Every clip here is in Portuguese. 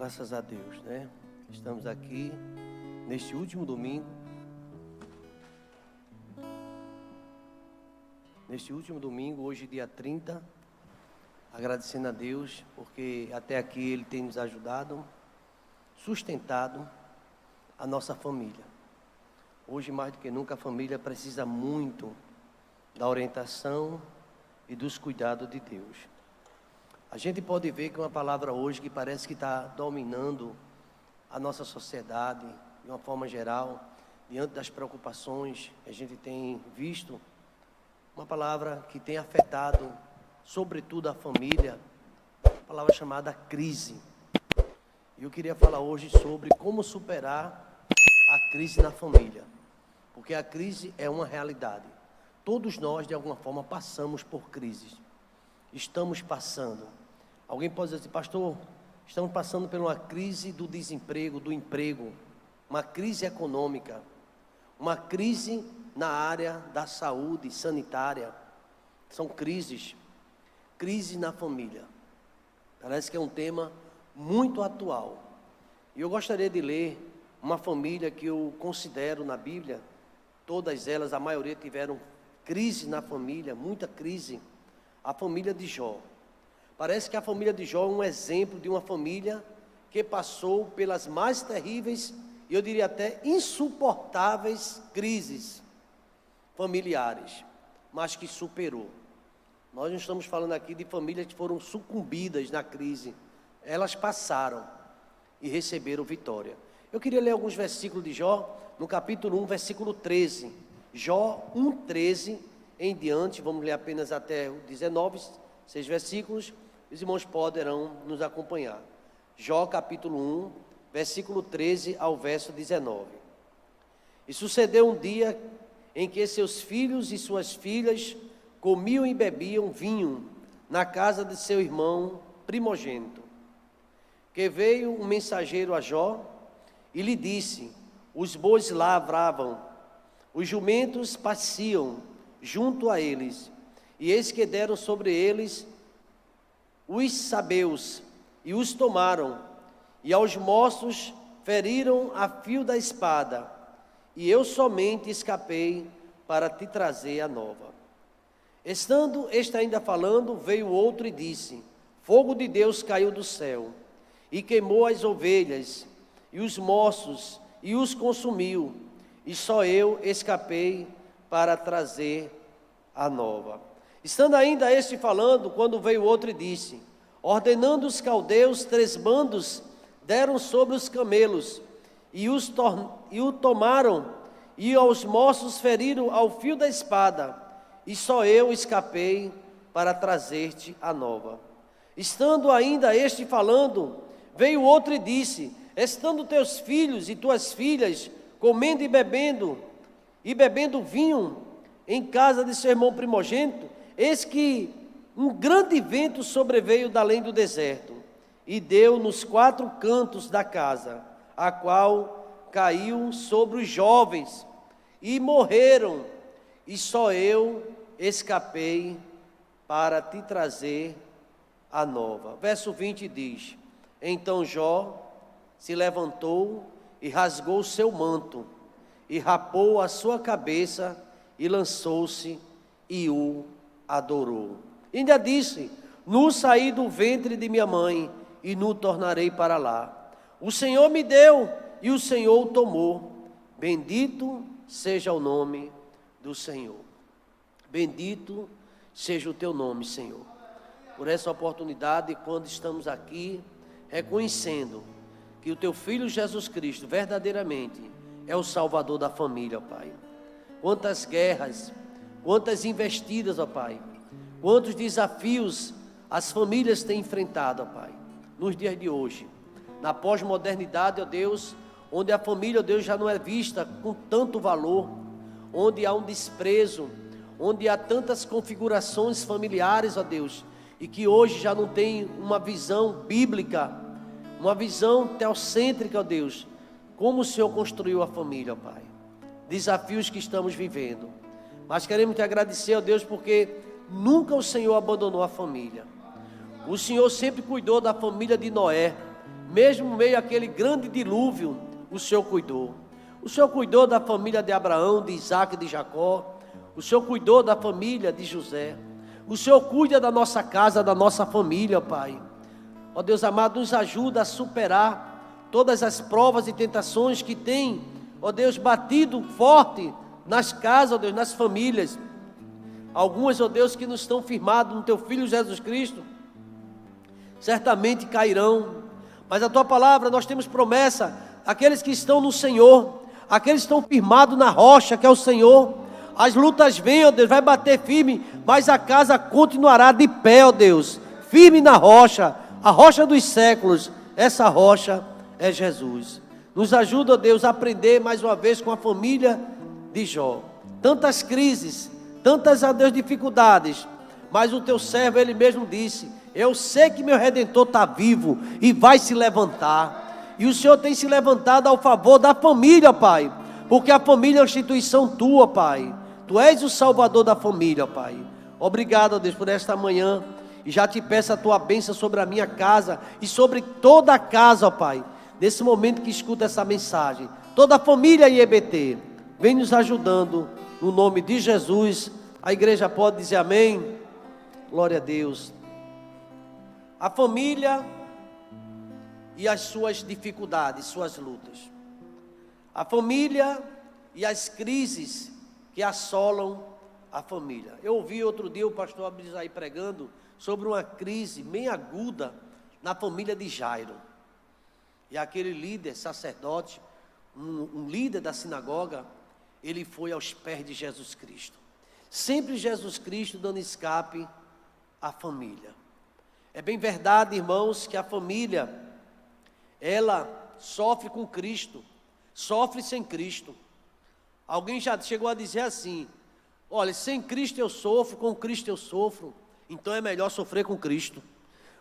Graças a Deus, né? Estamos aqui neste último domingo. Hoje dia 30, agradecendo a Deus, porque até aqui Ele tem nos ajudado, sustentado a nossa família. Hoje, mais do que nunca, a família precisa muito da orientação e dos cuidados de Deus. A gente pode ver que uma palavra hoje que parece que está dominando a nossa sociedade, de uma forma geral, diante das preocupações, a gente tem visto uma palavra que tem afetado, sobretudo, a família, uma palavra chamada crise. E eu queria falar hoje sobre como superar a crise na família, porque a crise é uma realidade. Todos nós, de alguma forma, passamos por crises. Estamos passando. Alguém pode dizer assim, pastor, estamos passando por uma crise do desemprego, do emprego, uma crise econômica, uma crise na área da saúde sanitária. São crises na família. Parece que é um tema muito atual. E eu gostaria de ler uma família que eu considero na Bíblia, todas elas, a maioria tiveram crise na família, muita crise. A família de Jó. Parece que a família de Jó é um exemplo de uma família que passou pelas mais terríveis, e eu diria até insuportáveis crises familiares, mas que superou. Nós não estamos falando aqui de famílias que foram sucumbidas na crise. Elas passaram e receberam vitória. Eu queria ler alguns versículos de Jó, no capítulo 1, versículo 13. Jó 1:13 em diante, vamos ler apenas até o 19, 6 versículos, os irmãos poderão nos acompanhar. Jó capítulo 1, versículo 13 ao verso 19. E sucedeu um dia em que seus filhos e suas filhas comiam e bebiam vinho na casa de seu irmão primogênito. Que veio um mensageiro a Jó e lhe disse: os bois lavravam, os jumentos pasciam junto a eles, e eis que deram sobre eles os sabeus, e os tomaram, e aos moços feriram a fio da espada, e eu somente escapei para te trazer a nova. Estando este ainda falando, veio outro e disse: fogo de Deus caiu do céu, e queimou as ovelhas, e os moços, e os consumiu, e só eu escapei para trazer a nova. Estando ainda este falando, quando veio outro e disse: ordenando os caldeus, 3 bandos deram sobre os camelos, e o tomaram, e aos moços feriram ao fio da espada, e só eu escapei para trazer-te a nova. Estando ainda este falando, veio outro e disse: estando teus filhos e tuas filhas comendo e bebendo vinho em casa de seu irmão primogênito, eis que um grande vento sobreveio da além do deserto, e deu nos 4 cantos da casa, a qual caiu sobre os jovens, e morreram, e só eu escapei para te trazer a nova. Verso 20 diz: então Jó se levantou e rasgou o seu manto, e rapou a sua cabeça, e lançou-se e o adorou. E ainda disse: nu saí do ventre de minha mãe, e nu tornarei para lá. O Senhor me deu, e o Senhor o tomou. Bendito seja o nome do Senhor. Bendito seja o teu nome, Senhor, por essa oportunidade, quando estamos aqui reconhecendo que o teu Filho Jesus Cristo verdadeiramente é o Salvador da família, ó Pai. Quantas guerras, quantas investidas, ó Pai, quantos desafios as famílias têm enfrentado, ó Pai, nos dias de hoje, na pós-modernidade, ó Deus, onde a família, ó Deus, já não é vista com tanto valor, onde há um desprezo, onde há tantas configurações familiares, ó Deus, e que hoje já não tem uma visão bíblica, uma visão teocêntrica, ó Deus, como o Senhor construiu a família, ó Pai. Desafios que estamos vivendo, mas queremos te agradecer, ó Deus, porque nunca o Senhor abandonou a família. O Senhor sempre cuidou da família de Noé, mesmo no meio àquele grande dilúvio, o Senhor cuidou. O Senhor cuidou da família de Abraão, de Isaac e de Jacó. O Senhor cuidou da família de José. O Senhor cuida da nossa casa, da nossa família, Pai. Ó Deus amado, nos ajuda a superar todas as provas e tentações que tem, ó Deus, batido forte nas casas, ó Deus, nas famílias. Algumas, ó Deus, que não estão firmados no Teu Filho Jesus Cristo, certamente cairão. Mas a Tua palavra, nós temos promessa, aqueles que estão no Senhor, aqueles que estão firmados na rocha, que é o Senhor. As lutas vêm, ó Deus, vai bater firme, mas a casa continuará de pé, ó Deus, firme na rocha, a rocha dos séculos. Essa rocha é Jesus. Nos ajuda, ó Deus, a aprender mais uma vez com a família de Jó. Tantas crises, tantas, ó Deus, dificuldades, mas o Teu servo, ele mesmo disse: eu sei que meu Redentor está vivo e vai se levantar. E o Senhor tem se levantado ao favor da família, Pai, porque a família é uma instituição Tua, Pai. Tu és o Salvador da família, Pai. Obrigado, ó Deus, por esta manhã. E já te peço a Tua bênção sobre a minha casa e sobre toda a casa, ó Pai, nesse momento que escuta essa mensagem. Toda a família IEBT, vem nos ajudando, no nome de Jesus. A igreja pode dizer amém? Glória a Deus. A família e as suas dificuldades, suas lutas. A família e as crises que assolam a família. Eu ouvi outro dia o pastor Abisaí pregando sobre uma crise bem aguda na família de Jairo. E aquele líder, sacerdote, um líder da sinagoga, ele foi aos pés de Jesus Cristo. Sempre Jesus Cristo dando escape à família. É bem verdade, irmãos, que a família, ela sofre com Cristo, sofre sem Cristo. Alguém já chegou a dizer assim: olha, sem Cristo eu sofro, com Cristo eu sofro, então é melhor sofrer com Cristo,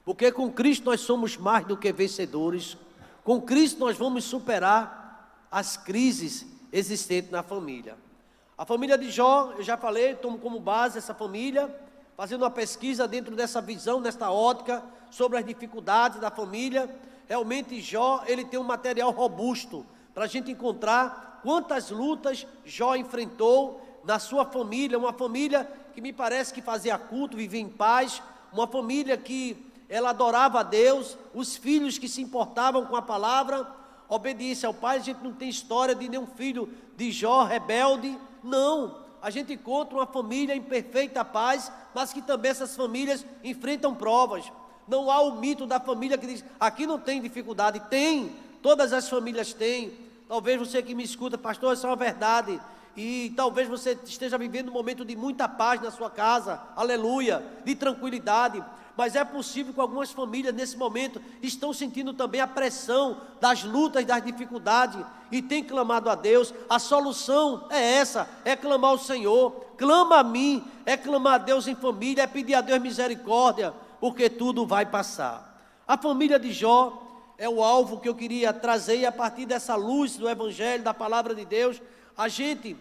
porque com Cristo nós somos mais do que vencedores. Com Cristo nós vamos superar as crises existentes na família. A família de Jó, eu já falei, tomo como base essa família, fazendo uma pesquisa dentro dessa visão, nesta ótica, sobre as dificuldades da família. Realmente Jó, ele tem um material robusto, para a gente encontrar quantas lutas Jó enfrentou na sua família, uma família que me parece que fazia culto, vivia em paz, uma família que ela adorava a Deus, os filhos que se importavam com a palavra, obediência ao pai. A gente não tem história de nenhum filho de Jó rebelde, não. A gente encontra uma família em perfeita paz, mas que também essas famílias enfrentam provas. Não há o mito da família que diz, aqui não tem dificuldade. Tem, todas as famílias têm. Talvez você que me escuta, pastor, isso é uma verdade, e talvez você esteja vivendo um momento de muita paz na sua casa, aleluia, de tranquilidade, mas é possível que algumas famílias nesse momento estão sentindo também a pressão das lutas, das dificuldades, e tem clamado a Deus. A solução é essa, é clamar ao Senhor, clama a mim, é clamar a Deus em família, é pedir a Deus misericórdia, porque tudo vai passar. A família de Jó é o alvo que eu queria trazer, e a partir dessa luz do Evangelho, da Palavra de Deus, a gente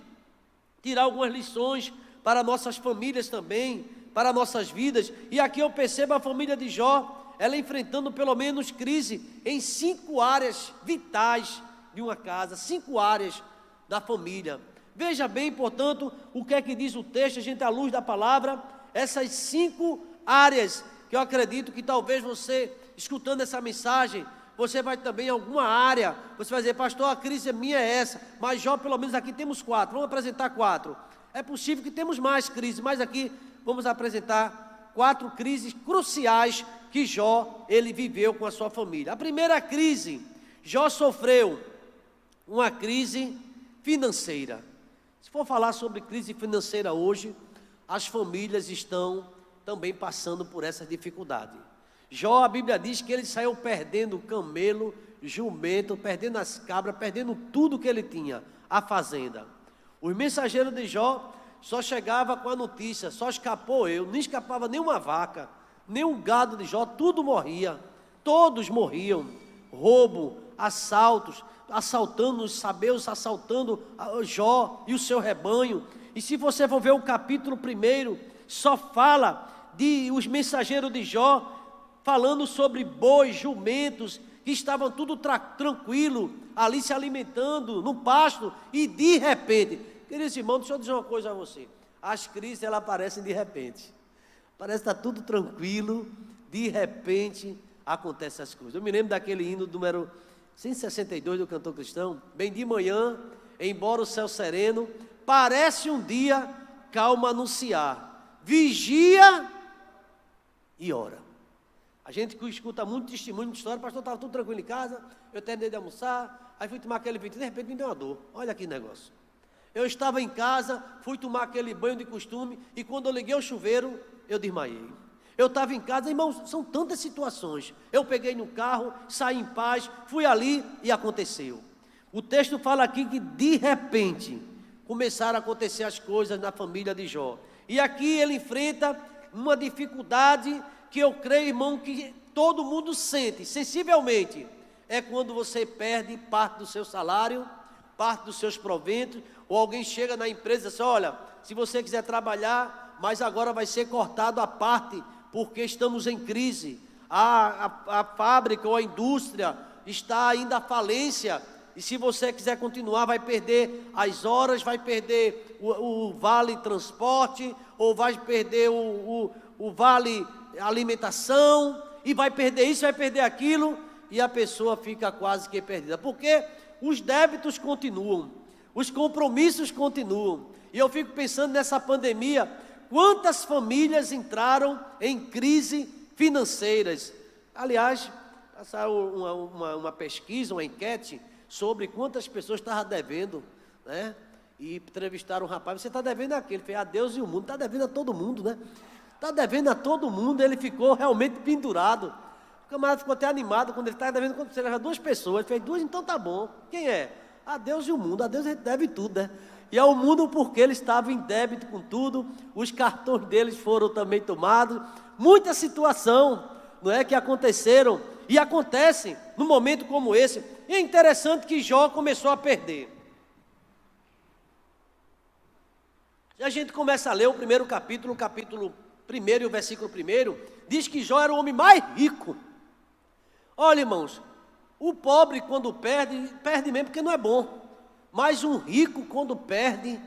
tirar algumas lições para nossas famílias também, para nossas vidas. E aqui eu percebo a família de Jó, ela enfrentando pelo menos crise em 5 áreas vitais de uma casa, 5 áreas da família. Veja bem, portanto, o que é que diz o texto, a gente à luz da palavra, essas 5 áreas que eu acredito que talvez você, escutando essa mensagem, você vai também em alguma área, você vai dizer, pastor, a crise minha é essa, mas Jó, pelo menos aqui temos 4, vamos apresentar 4. É possível que temos mais crises, mas aqui vamos apresentar 4 crises cruciais que Jó, ele viveu com a sua família. A primeira crise, Jó sofreu uma crise financeira. Se for falar sobre crise financeira hoje, as famílias estão também passando por essa dificuldade. Jó, a Bíblia diz que ele saiu perdendo o camelo, jumento, perdendo as cabras, perdendo tudo que ele tinha, a fazenda. Os mensageiros de Jó só chegavam com a notícia, só escapou eu, nem escapava nenhuma vaca, nem um gado de Jó, tudo morria, todos morriam. Roubo, assaltos, assaltando os sabeus, assaltando Jó e o seu rebanho. E se você for ver o capítulo 1, só fala de os mensageiros de Jó, falando sobre bois, jumentos, que estavam tudo tranquilo, ali se alimentando, no pasto, e de repente, queridos irmãos, deixa eu dizer uma coisa a você, as crises, elas aparecem de repente, parece que está tudo tranquilo, de repente, acontecem as coisas. Eu me lembro daquele hino número 162 do cantor cristão, bem de manhã, embora o céu sereno, parece um dia calma anunciar, vigia e ora. A gente escuta muito testemunho, muita história, pastor, estava tudo tranquilo em casa, eu terminei de almoçar, aí fui tomar aquele vinho, de repente me deu uma dor, olha que negócio. Eu estava em casa, fui tomar aquele banho de costume, e quando eu liguei o chuveiro, eu desmaiei. Eu estava em casa, irmãos, são tantas situações. Eu peguei no carro, saí em paz, fui ali e aconteceu. O texto fala aqui que de repente começaram a acontecer as coisas na família de Jó. E aqui ele enfrenta uma dificuldade que eu creio, irmão, que todo mundo sente, sensivelmente. É quando você perde parte do seu salário, parte dos seus proventos, ou alguém chega na empresa e diz assim, olha, se você quiser trabalhar, mas agora vai ser cortado a parte, porque estamos em crise, a fábrica ou a indústria está ainda à falência, e se você quiser continuar, vai perder as horas, vai perder o vale transporte, ou vai perder o vale alimentação, e vai perder isso, vai perder aquilo, e a pessoa fica quase que perdida, porque os débitos continuam, os compromissos continuam, e eu fico pensando nessa pandemia, quantas famílias entraram em crise financeiras. Aliás, saiu uma pesquisa, uma enquete, sobre quantas pessoas estavam devendo, né? E entrevistaram um rapaz, você está devendo a quê? Ele fez a Deus e o mundo, está devendo a todo mundo, né? Está devendo a todo mundo, ele ficou realmente pendurado. O camarada ficou até animado quando ele estava devendo, quando você leva duas pessoas, ele fez duas, então tá bom. Quem é? A Deus e o mundo, a Deus a gente deve tudo, né? E ao mundo porque ele estava em débito com tudo, os cartões deles foram também tomados, muita situação, não é, que aconteceram e acontecem num momento como esse. E é interessante que Jó começou a perder. Se a gente começa a ler o primeiro capítulo, o capítulo 1 e o versículo 1, diz que Jó era o homem mais rico. Olha, irmãos, o pobre quando perde, perde mesmo porque não é bom. Mas um rico, quando perde,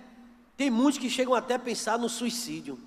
tem muitos que chegam até a pensar no suicídio.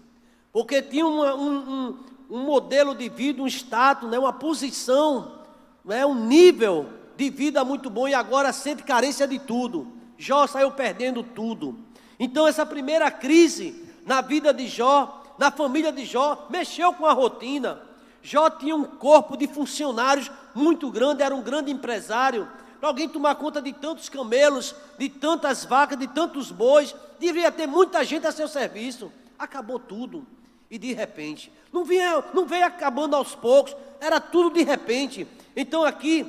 Porque tinha um modelo de vida, um status, né, uma posição, né, um nível de vida muito bom e agora sente carência de tudo. Jó saiu perdendo tudo. Então essa primeira crise na vida de Jó, na família de Jó, mexeu com a rotina. Jó tinha um corpo de funcionários muito grande, era um grande empresário. Para alguém tomar conta de tantos camelos, de tantas vacas, de tantos bois, deveria ter muita gente a seu serviço. Acabou tudo. E de repente, não veio acabando aos poucos, era tudo de repente. Então aqui,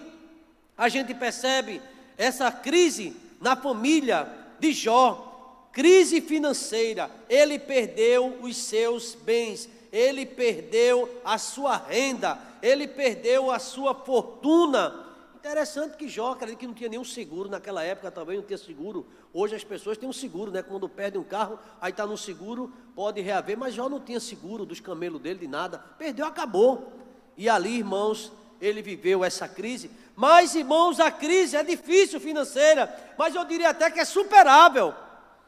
a gente percebe essa crise na família de Jó, crise financeira. Ele perdeu os seus bens, ele perdeu a sua renda, ele perdeu a sua fortuna. Interessante que Jó, acredito que não tinha nenhum seguro, naquela época também não tinha seguro. Hoje as pessoas têm um seguro, né? Quando perde um carro, aí está no seguro, pode reaver, mas Jó não tinha seguro dos camelos dele, de nada. Perdeu, acabou. E ali, irmãos, ele viveu essa crise. Mas, irmãos, a crise é difícil financeira, mas eu diria até que é superável.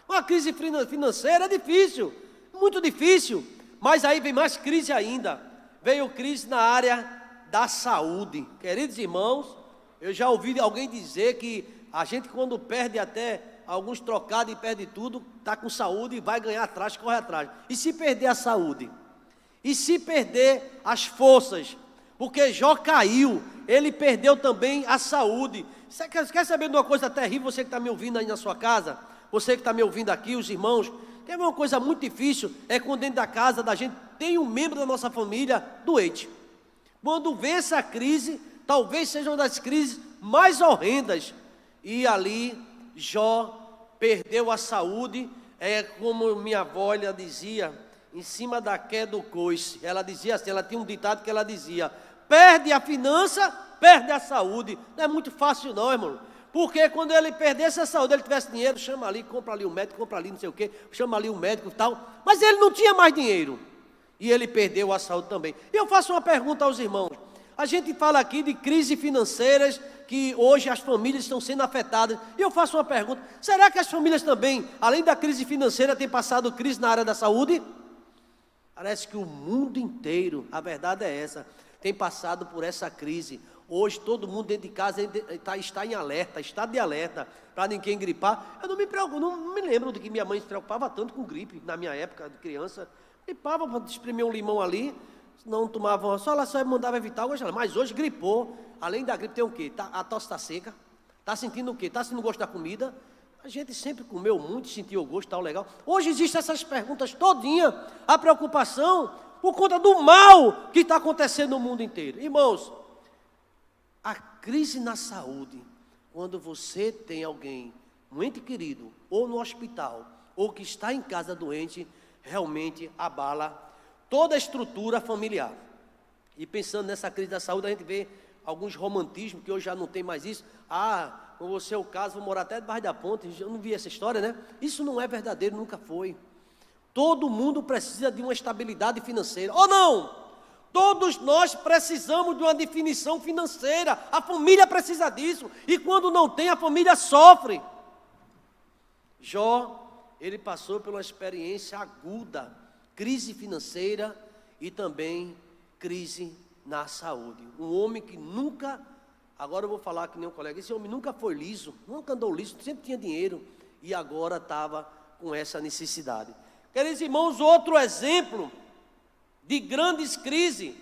Uma crise financeira é difícil, muito difícil. Mas aí vem mais crise ainda. Veio crise na área da saúde. Queridos irmãos, eu já ouvi alguém dizer que a gente quando perde até alguns trocados e perde tudo, está com saúde e vai ganhar atrás, corre atrás. E se perder a saúde? E se perder as forças? Porque Jó caiu, ele perdeu também a saúde. Você quer saber de uma coisa terrível, você que está me ouvindo aí na sua casa? Você que está me ouvindo aqui, os irmãos? Tem uma coisa muito difícil, é quando dentro da casa da gente tem um membro da nossa família doente. Quando vem essa crise, talvez seja uma das crises mais horrendas. E ali, Jó perdeu a saúde, como minha avó dizia, em cima da queda do coice. Ela dizia assim, ela tinha um ditado que ela dizia, perde a finança, perde a saúde. Não é muito fácil não, irmão. Porque quando ele perdesse a saúde, ele tivesse dinheiro, chama ali, compra ali um médico, compra ali não sei o quê, chama ali um médico e tal. Mas ele não tinha mais dinheiro. E ele perdeu a saúde também. E eu faço uma pergunta aos irmãos. A gente fala aqui de crises financeiras, que hoje as famílias estão sendo afetadas. E eu faço uma pergunta: será que as famílias também, além da crise financeira, têm passado crise na área da saúde? Parece que o mundo inteiro, a verdade é essa, tem passado por essa crise. Hoje todo mundo dentro de casa está em alerta, estado de alerta, para ninguém gripar. Eu não me preocupo, não me lembro de que minha mãe se preocupava tanto com gripe, na minha época de criança. Gripava para espremer um limão ali, não tomava, ela só mandava evitar, mas hoje gripou. Além da gripe tem o quê? A tosse está seca, está sentindo o quê? Está sentindo o gosto da comida. A gente sempre comeu muito, sentiu o gosto, tal, legal. Hoje existem essas perguntas todinha, a preocupação por conta do mal que está acontecendo no mundo inteiro. Irmãos, a crise na saúde, quando você tem alguém, um ente querido, ou no hospital, ou que está em casa doente, realmente abala toda a estrutura familiar. E pensando nessa crise da saúde, a gente vê alguns romantismos, que hoje já não tem mais isso. Com você é o caso, vou morar até debaixo da ponte. Eu não vi essa história, né? Isso não é verdadeiro, nunca foi. Todo mundo precisa de uma estabilidade financeira, ou não? Todos nós precisamos de uma definição financeira. A família precisa disso. E quando não tem, a família sofre. Jó, ele passou por uma experiência aguda, crise financeira e também crise na saúde. Um homem que nunca, agora eu vou falar que nem um colega, esse homem nunca foi liso, nunca andou liso, sempre tinha dinheiro e agora estava com essa necessidade. Queridos irmãos, outro exemplo de grandes crises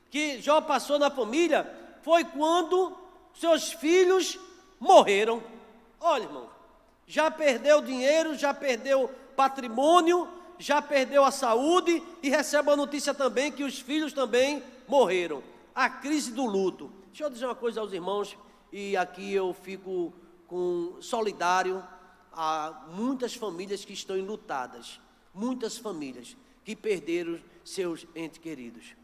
que Jó passou na família foi quando seus filhos morreram. Olha, irmão, já perdeu dinheiro, já perdeu patrimônio, já perdeu a saúde e recebe a notícia também que os filhos também morreram. A crise do luto. Deixa eu dizer uma coisa aos irmãos, e aqui eu fico solidário a muitas famílias que estão enlutadas, muitas famílias que perderam seus entes queridos.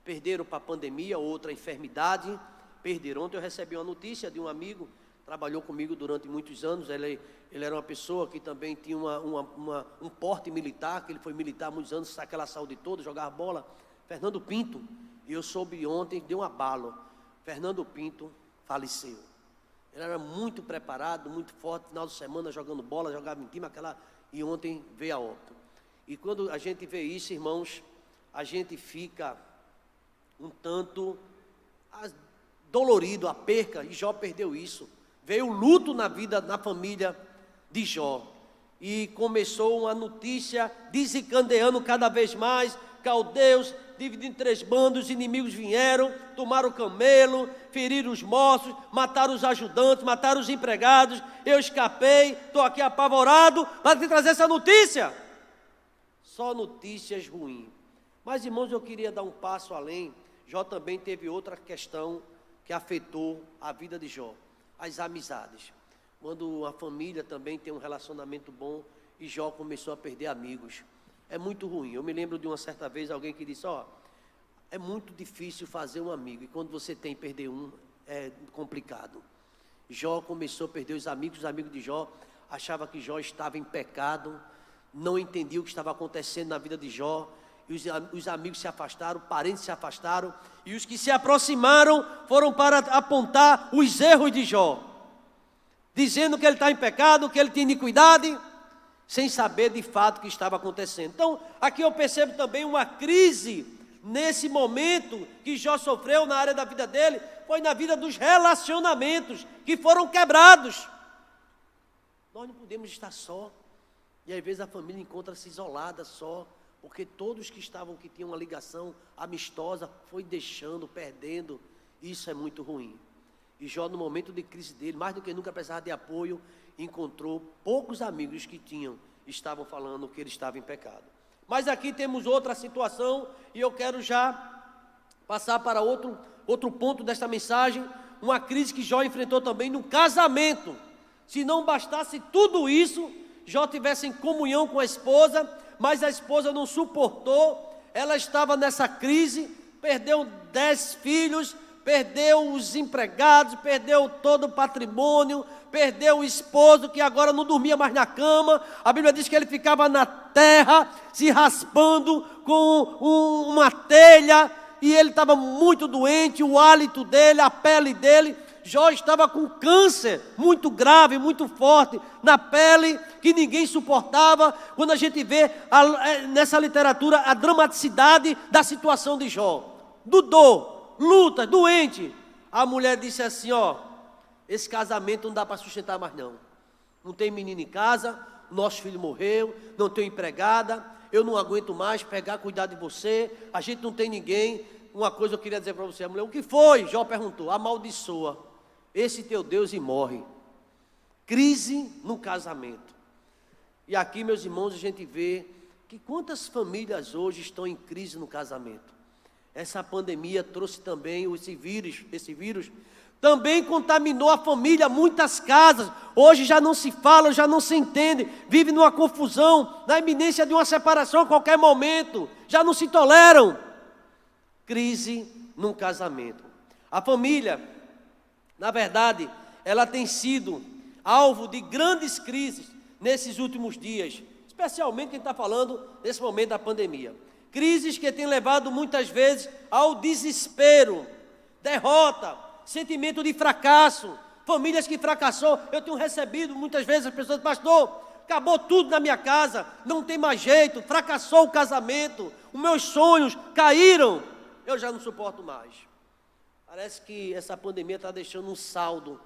Perderam para a pandemia, outra enfermidade, perderam. Ontem eu recebi uma notícia de um amigo, trabalhou comigo durante muitos anos, ele era uma pessoa que também tinha um porte militar, que ele foi militar há muitos anos, aquela saúde toda, jogava bola. Fernando Pinto, e eu soube ontem, deu um abalo, Fernando Pinto faleceu. Ele era muito preparado, muito forte, final de semana jogando bola, jogava em time, e ontem veio a óbito. E quando a gente vê isso, irmãos, a gente fica um tanto dolorido, a perca, e Jó perdeu isso. Veio o luto na vida, na família de Jó. E começou uma notícia desencadeando cada vez mais, caldeus, dividindo em 3 bandos, os inimigos vieram, tomaram o camelo, feriram os moços, mataram os ajudantes, mataram os empregados. Eu escapei, estou aqui apavorado para te trazer essa notícia. Só notícias ruins. Mas, irmãos, eu queria dar um passo além. Jó também teve outra questão que afetou a vida de Jó: as amizades. Quando a família também tem um relacionamento bom e Jó começou a perder amigos. É muito ruim. Eu me lembro de uma certa vez alguém que disse: é muito difícil fazer um amigo, e quando você tem, perder um é complicado. Jó começou a perder os amigos de Jó achavam que Jó estava em pecado, não entendiam o que estava acontecendo na vida de Jó, e os amigos se afastaram, parentes se afastaram, e os que se aproximaram foram para apontar os erros de Jó, dizendo que ele está em pecado, que ele tinha iniquidade, sem saber de fato o que estava acontecendo. Então, aqui eu percebo também uma crise, nesse momento que Jó sofreu na área da vida dele, foi na vida dos relacionamentos, que foram quebrados. Nós não podemos estar só, e às vezes a família encontra-se isolada só, porque todos que tinham uma ligação amistosa, foi deixando, perdendo. Isso é muito ruim. E Jó, no momento de crise dele, mais do que nunca precisava de apoio, encontrou poucos amigos que estavam falando que ele estava em pecado. Mas aqui temos outra situação, e eu quero já passar para outro ponto desta mensagem, uma crise que Jó enfrentou também no casamento. Se não bastasse tudo isso, Jó tivesse em comunhão com a esposa, mas a esposa não suportou, ela estava nessa crise, perdeu 10 filhos, perdeu os empregados, perdeu todo o patrimônio, perdeu o esposo que agora não dormia mais na cama. A Bíblia diz que ele ficava na terra, se raspando com uma telha, e ele estava muito doente, o hálito dele, a pele dele. Jó estava com câncer muito grave, muito forte, na pele, que ninguém suportava. Quando a gente vê nessa literatura a dramaticidade da situação de Jó, dor, luta, doente. A mulher disse assim, esse casamento não dá para sustentar mais não. Não tem menino em casa, nosso filho morreu, não tenho empregada, eu não aguento mais cuidar de você, a gente não tem ninguém. Uma coisa eu queria dizer para você, a mulher, o que foi? Jó perguntou, amaldiçoa esse teu Deus e morre. Crise no casamento. E aqui, meus irmãos, a gente vê que quantas famílias hoje estão em crise no casamento. Essa pandemia trouxe também esse vírus também contaminou a família, muitas casas. Hoje já não se fala, já não se entende, vive numa confusão, na iminência de uma separação a qualquer momento, já não se toleram. Crise num casamento. A família, na verdade, ela tem sido alvo de grandes crises nesses últimos dias, especialmente quem está falando nesse momento da pandemia. Crises que têm levado muitas vezes ao desespero, derrota, sentimento de fracasso, famílias que fracassou. Eu tenho recebido muitas vezes as pessoas, pastor, acabou tudo na minha casa, não tem mais jeito, fracassou o casamento, os meus sonhos caíram, eu já não suporto mais. Parece que essa pandemia está deixando um saldo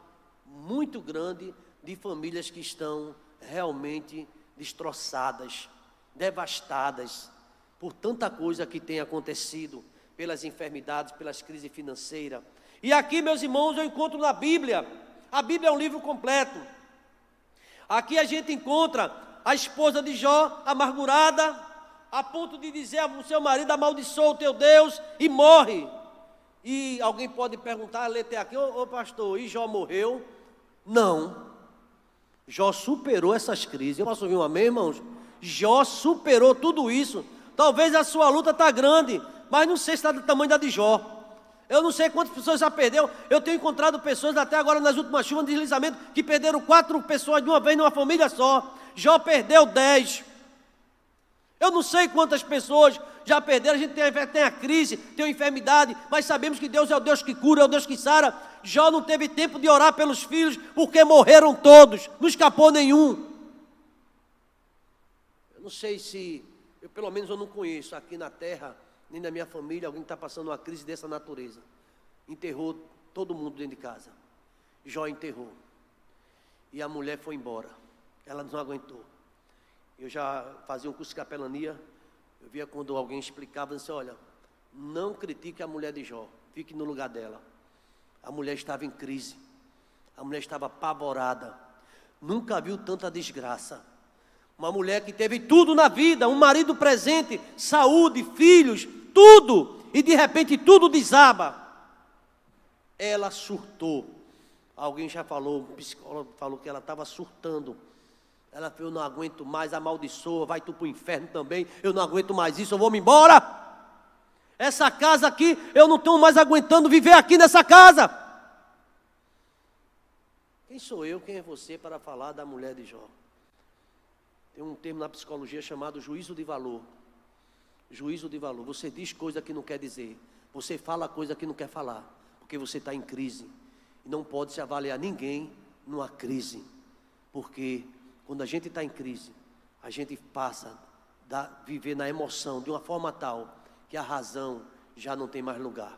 muito grande de famílias que estão realmente destroçadas, devastadas, por tanta coisa que tem acontecido, pelas enfermidades, pelas crises financeiras. E aqui, meus irmãos, eu encontro na Bíblia. A Bíblia é um livro completo. Aqui a gente encontra a esposa de Jó, amargurada, a ponto de dizer ao seu marido, amaldiçoa o teu Deus, e morre. E alguém pode perguntar, ler até aqui, ô pastor, e Jó morreu? Não. Jó superou essas crises. Eu posso ouvir um amém, irmãos? Jó superou tudo isso. Talvez a sua luta está grande, mas não sei se está do tamanho da de Jó. Eu não sei quantas pessoas já perdeu. Eu tenho encontrado pessoas até agora nas últimas chuvas de deslizamento que perderam 4 pessoas de uma vez numa família só. Jó perdeu 10. Eu não sei quantas pessoas já perderam. A gente tem a crise, tem a enfermidade, mas sabemos que Deus é o Deus que cura, é o Deus que sara. Jó não teve tempo de orar pelos filhos, porque morreram todos, não escapou nenhum. Eu não sei se, pelo menos eu não conheço aqui na terra, nem na minha família, alguém que está passando uma crise dessa natureza. Enterrou todo mundo dentro de casa. Jó enterrou. E a mulher foi embora. Ela não aguentou. Eu já fazia um curso de capelania. Eu via quando alguém explicava, disse, olha, não critique a mulher de Jó. Fique no lugar dela. A mulher estava em crise. A mulher estava apavorada. Nunca viu tanta desgraça. Uma mulher que teve tudo na vida, um marido presente, saúde, filhos, tudo, e de repente tudo desaba. Ela surtou. Alguém já falou, um psicólogo falou que ela estava surtando. Ela falou, eu não aguento mais, amaldiçoa, vai tu para o inferno também, eu não aguento mais isso, eu vou me embora. Essa casa aqui, eu não estou mais aguentando viver aqui nessa casa. Quem sou eu, quem é você para falar da mulher de Jó? Tem um termo na psicologia chamado juízo de valor. Juízo de valor. Você diz coisa que não quer dizer. Você fala coisa que não quer falar. Porque você está em crise. E não pode se avaliar ninguém numa crise. Porque quando a gente está em crise, a gente passa a viver na emoção de uma forma tal que a razão já não tem mais lugar.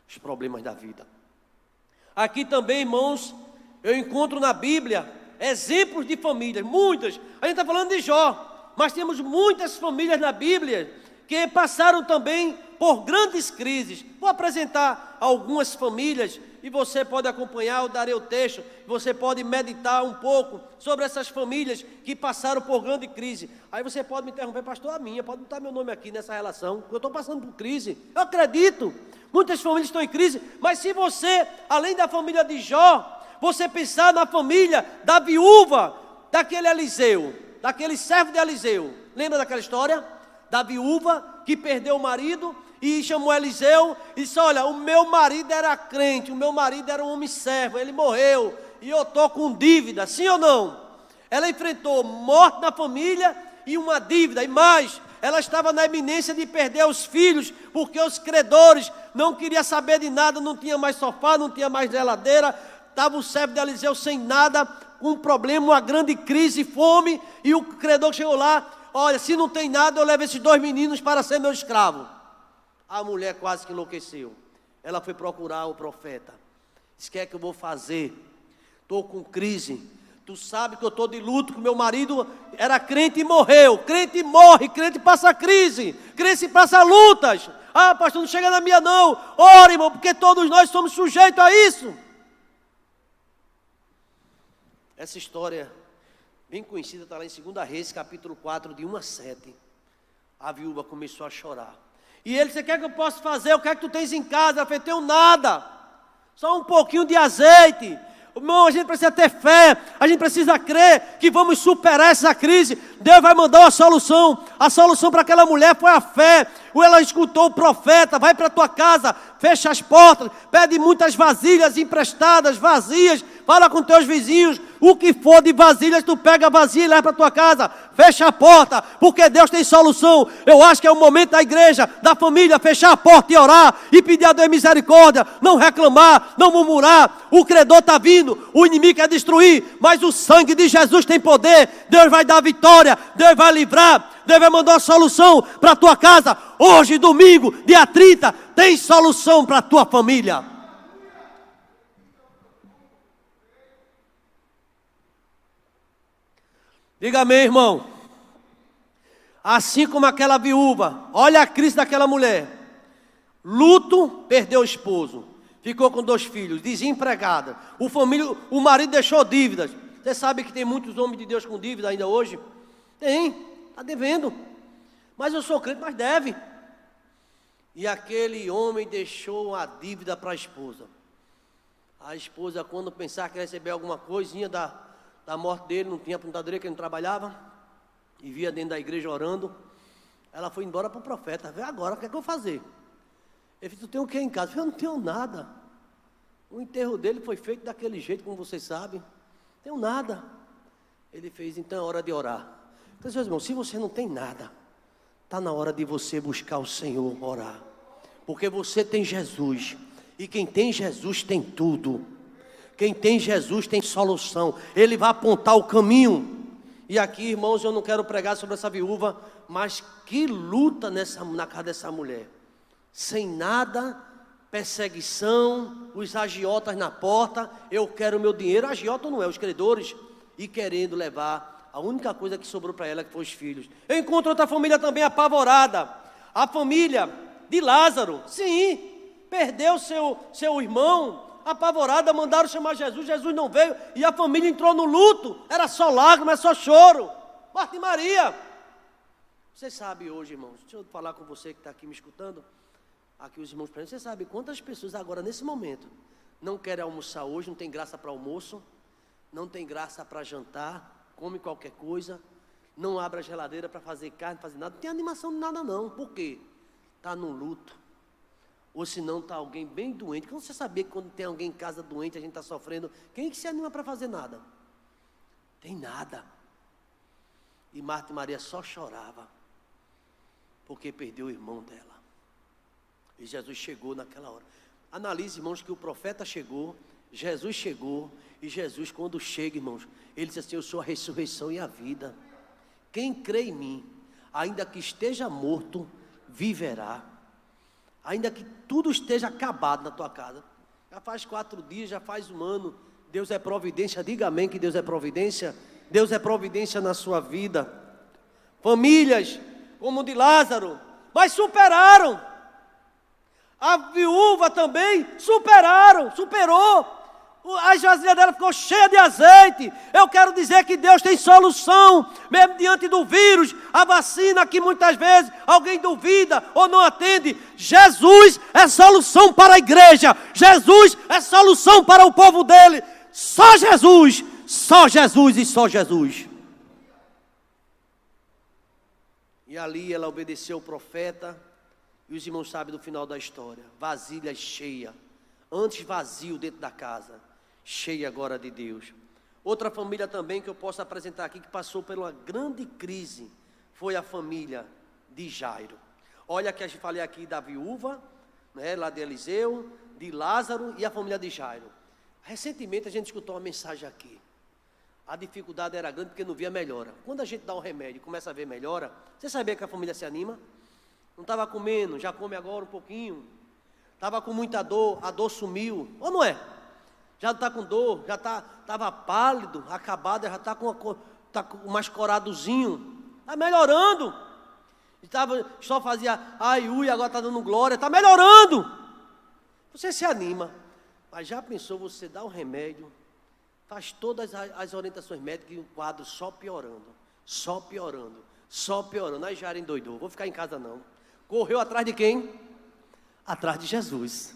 Os problemas da vida. Aqui também, irmãos, eu encontro na Bíblia exemplos de famílias, muitas. A gente está falando de Jó, mas temos muitas famílias na Bíblia que passaram também por grandes crises. Vou apresentar algumas famílias e você pode acompanhar, eu darei o texto, você pode meditar um pouco sobre essas famílias que passaram por grande crise. Aí você pode me interromper, pastor, a minha, pode botar meu nome aqui nessa relação, eu estou passando por crise. Eu acredito, muitas famílias estão em crise, mas se você, além da família de Jó, você pensar na família da viúva daquele Eliseu, daquele servo de Eliseu. Lembra daquela história? Da viúva que perdeu o marido e chamou Eliseu e disse, olha, o meu marido era crente, o meu marido era um homem servo, ele morreu e eu estou com dívida, sim ou não? Ela enfrentou morte na família e uma dívida, e mais, ela estava na iminência de perder os filhos, porque os credores não queriam saber de nada, não tinha mais sofá, não tinha mais geladeira, estava o servo de Eliseu sem nada, com um problema, uma grande crise, fome, e o credor chegou lá, olha, se não tem nada, eu levo esses 2 meninos para ser meu escravo. A mulher quase que enlouqueceu, ela foi procurar o profeta, disse, o que é que eu vou fazer? Estou com crise, tu sabe que eu estou de luto, que meu marido era crente e morreu, crente morre, crente passa crise, crente passa lutas, ah pastor, não chega na minha não, ore irmão, porque todos nós somos sujeitos a isso. Essa história, bem conhecida, está lá em 2 Reis, capítulo 4, de 1 a 7, a viúva começou a chorar, e ele disse, o que é que eu posso fazer, o que é que tu tens em casa? Ela falou, tenho nada, só um pouquinho de azeite. Irmão, a gente precisa ter fé, a gente precisa crer que vamos superar essa crise. Deus vai mandar uma solução. A solução para aquela mulher foi a fé. Ela escutou o profeta, vai para a tua casa, fecha as portas, pede muitas vasilhas emprestadas, vazias, fala com teus vizinhos, o que for de vasilhas, tu pega a vasilha e leva para a tua casa, fecha a porta, porque Deus tem solução. Eu acho que é o momento da igreja, da família, fechar a porta e orar, e pedir a Deus misericórdia, não reclamar, não murmurar. O credor está vindo, o inimigo quer destruir, mas o sangue de Jesus tem poder. Deus vai dar vitória, Deus vai livrar, Deus vai mandar uma solução para a tua casa. Hoje, domingo, dia 30, tem solução para a tua família. Diga amém, irmão. Assim como aquela viúva, olha a crise daquela mulher. Luto, perdeu o esposo, ficou com 2 filhos, desempregada. O marido deixou dívidas. Você sabe que tem muitos homens de Deus com dívida ainda hoje? Tem, está devendo. Mas eu sou crente, mas deve. E aquele homem deixou a dívida para a esposa. A esposa, quando pensar que ia receber alguma coisinha da morte dele, não tinha aposentadoria, que ele não trabalhava, e via dentro da igreja orando, ela foi embora para o profeta, vê agora, o que é que eu vou fazer? Ele disse, tu tem o que em casa? Eu falei, eu não tenho nada, o enterro dele foi feito daquele jeito, como vocês sabem, não tenho nada. Ele fez, então é hora de orar. Então, meus irmãos, se você não tem nada, está na hora de você buscar o Senhor, orar, porque você tem Jesus, e quem tem Jesus tem tudo. Quem tem Jesus tem solução. Ele vai apontar o caminho. E aqui, irmãos, eu não quero pregar sobre essa viúva, mas que luta na casa dessa mulher. Sem nada, perseguição, os agiotas na porta, eu quero meu dinheiro. Agiota não é, os credores, e querendo levar a única coisa que sobrou para ela, que foi os filhos. Eu encontro outra família também apavorada. A família de Lázaro, sim, perdeu seu irmão, apavorada, mandaram chamar Jesus, Jesus não veio, e a família entrou no luto, era só lágrimas, só choro, Marta e Maria. Você sabe hoje, irmãos, deixa eu falar com você que está aqui me escutando, aqui os irmãos presentes, você sabe quantas pessoas agora, nesse momento, não querem almoçar hoje, não tem graça para almoço, não tem graça para jantar, come qualquer coisa, não abre a geladeira para fazer carne, fazer nada, não tem animação de nada não, por quê? Está no luto. Ou se não está alguém bem doente. Como você sabia que quando tem alguém em casa doente, a gente está sofrendo, quem que se anima para fazer nada? Tem nada. E Marta e Maria só chorava, porque perdeu o irmão dela. E Jesus chegou naquela hora. Analise, irmãos, que o profeta chegou, Jesus chegou, e Jesus quando chega, irmãos, ele diz assim, eu sou a ressurreição e a vida. Quem crê em mim, ainda que esteja morto, viverá. Ainda que tudo esteja acabado na tua casa, já faz 4 dias, já faz 1 ano, Deus é providência, diga amém que Deus é providência. Deus é providência na sua vida. Famílias, como o de Lázaro, mas superaram. A viúva também superou. As vasilhas dela ficou cheia de azeite. Eu quero dizer que Deus tem solução, mesmo diante do vírus, a vacina que muitas vezes alguém duvida ou não atende. Jesus é solução para a igreja, Jesus é solução para o povo dele. Só Jesus e só Jesus. E ali ela obedeceu o profeta, e os irmãos sabem do final da história, vasilha cheia, antes vazio dentro da casa, cheia agora de Deus. Outra família também que eu posso apresentar aqui, que passou por uma grande crise, foi a família de Jairo. Olha que a gente falei aqui da viúva, né, lá de Eliseu, de Lázaro e a família de Jairo. Recentemente a gente escutou uma mensagem aqui. A dificuldade era grande porque não via melhora. Quando a gente dá um remédio e começa a ver melhora, você sabia que a família se anima? Não estava comendo, já come agora um pouquinho. Estava com muita dor, a dor sumiu. Ou não é? Já não está com dor, já estava pálido, acabado, já está com mais coradozinho. Está melhorando. Só fazia ai, ui, agora está dando glória. Está melhorando. Você se anima. Mas já pensou você dar um remédio, faz todas as orientações médicas e o quadro só piorando, só piorando, só piorando. Aí Jairo endoidou, vou ficar em casa não. Correu atrás de quem? Atrás de Jesus.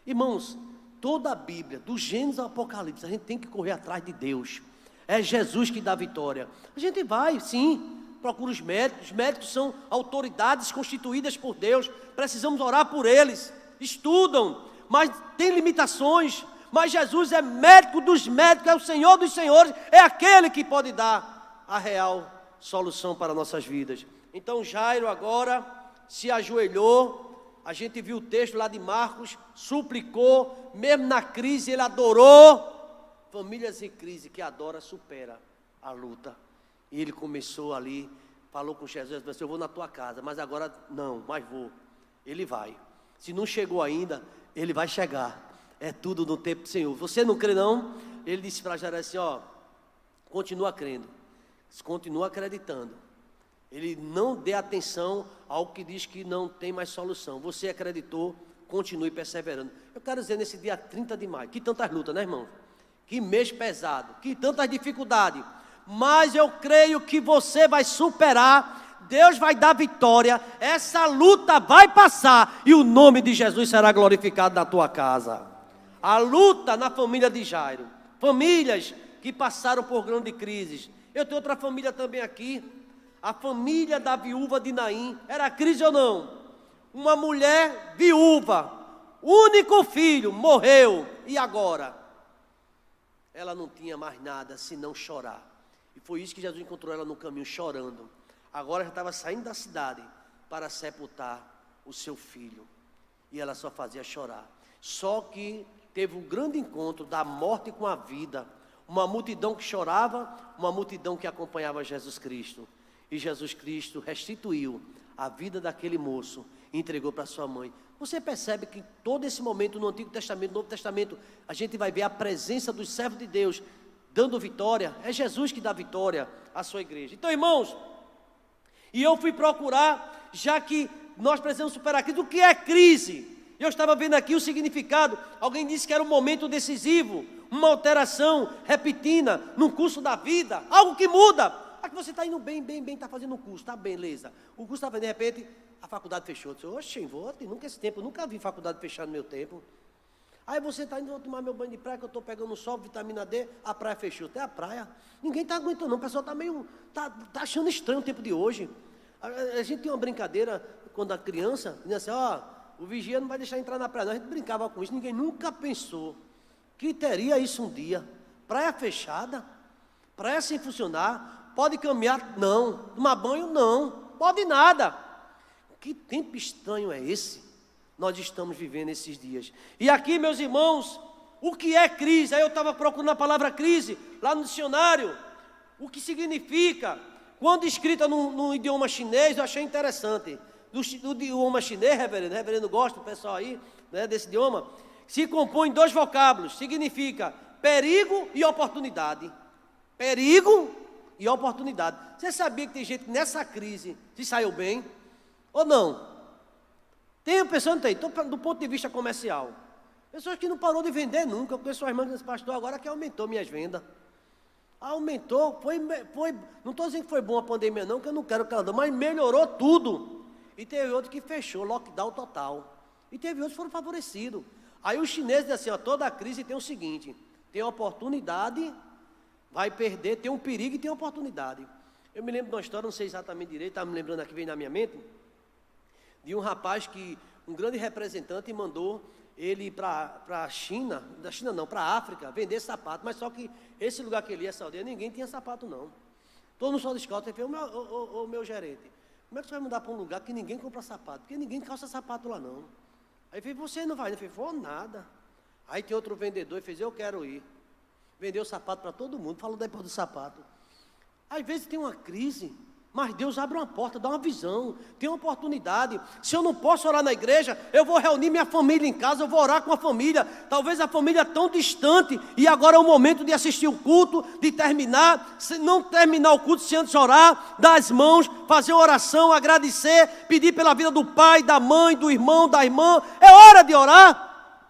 Irmãos, toda a Bíblia, do Gênesis ao Apocalipse, a gente tem que correr atrás de Deus. É Jesus que dá vitória. A gente vai, sim, procura os médicos são autoridades constituídas por Deus, precisamos orar por eles, estudam, mas tem limitações. Mas Jesus é médico dos médicos, é o Senhor dos senhores, é aquele que pode dar a real solução para nossas vidas. Então Jairo agora se ajoelhou, a gente viu o texto lá de Marcos, suplicou, mesmo na crise ele adorou. Famílias em crise que adora supera a luta. E ele começou ali, falou com Jesus, disse, eu vou na tua casa, mas agora não, mas vou. Ele vai. Se não chegou ainda, ele vai chegar. É tudo no tempo do Senhor. Você não crê não? Ele disse para Jairo assim, ó, continua crendo, continua acreditando. Ele não dê atenção ao que diz que não tem mais solução. Você acreditou, continue perseverando. Eu quero dizer nesse dia 30 de maio, que tantas lutas, né, irmão? Que mês pesado, que tantas dificuldades. Mas eu creio que você vai superar, Deus vai dar vitória, essa luta vai passar e o nome de Jesus será glorificado na tua casa. A luta na família de Jairo, famílias que passaram por grandes crises. Eu tenho outra família também aqui, a família da viúva de Naim. Era crise ou não? Uma mulher viúva, único filho, morreu, e agora? Ela não tinha mais nada senão chorar. E foi isso que Jesus encontrou ela no caminho, chorando. Agora já estava saindo da cidade para sepultar o seu filho. E ela só fazia chorar. Só que teve um grande encontro da morte com a vida. Uma multidão que chorava, uma multidão que acompanhava Jesus Cristo. E Jesus Cristo restituiu a vida daquele moço e entregou para sua mãe. Você percebe que todo esse momento no Antigo Testamento, no Novo Testamento, a gente vai ver a presença dos servos de Deus dando vitória. É Jesus que dá vitória à sua igreja. Então, irmãos, e eu fui procurar, já que nós precisamos superar a crise. O que é crise? Eu estava vendo aqui o significado. Alguém disse que era um momento decisivo, uma alteração repentina no curso da vida, algo que muda. Aqui você está indo bem, está fazendo um curso, está bem, beleza. O curso está bem, de repente, a faculdade fechou. Você, oxe, nunca esse tempo, eu nunca vi faculdade fechar no meu tempo. Aí você está indo, vou tomar meu banho de praia, que eu estou pegando sol, vitamina D, a praia fechou. Até a praia, ninguém está aguentando não, o pessoal está meio, está achando estranho o tempo de hoje. A gente tem uma brincadeira, quando a criança, dizia assim, ó, o vigia não vai deixar entrar na praia, não. A gente brincava com isso, ninguém nunca pensou que teria isso um dia. Praia fechada, praia sem funcionar, pode caminhar? Não. Tomar banho? Não. Pode nada. Que tempo estranho é esse? Nós estamos vivendo esses dias. E aqui, meus irmãos, o que é crise? Aí eu estava procurando a palavra crise, lá no dicionário. O que significa? Quando escrita no idioma chinês, eu achei interessante. Do idioma chinês, reverendo gosta, o pessoal aí, né, desse idioma, se compõe em dois vocábulos. Significa perigo e oportunidade. Perigo e oportunidade. Você sabia que tem gente que nessa crise se saiu bem? Ou não? Tem pessoas, não tem, então, do ponto de vista comercial. Pessoas que não parou de vender nunca. Eu conheço uma irmã que disse, pastor, agora que aumentou minhas vendas. Aumentou, não estou dizendo que foi bom a pandemia não, que eu não quero que ela dê, mas melhorou tudo. E teve outro que fechou, lockdown total. E teve outros que foram favorecidos. Aí os chineses dizem assim, ó, toda crise tem o seguinte, tem oportunidade, vai perder, tem um perigo e tem oportunidade. Eu me lembro de uma história, não sei exatamente direito, estava me lembrando aqui, vem na minha mente, de um rapaz que, um grande representante mandou ele para a China, da China não, para a África, vender sapato, mas só que esse lugar que ele ia, essa aldeia, ninguém tinha sapato não. Todo mundo só descalço, ele fez, o meu gerente, como é que você vai mudar para um lugar que ninguém compra sapato? Porque ninguém calça sapato lá não. Aí eu falei, você não vai? Eu falei, vou nada. Aí tem outro vendedor e fez, eu quero ir. Vendeu sapato para todo mundo, falou depois do sapato. Às vezes tem uma crise, mas Deus abre uma porta, dá uma visão, tem uma oportunidade. Se eu não posso orar na igreja, eu vou reunir minha família em casa, eu vou orar com a família. Talvez a família é tão distante, e agora é o momento de assistir o culto, de terminar. Se não terminar o culto, se antes orar, dar as mãos, fazer uma oração, agradecer, pedir pela vida do pai, da mãe, do irmão, da irmã. É hora de orar.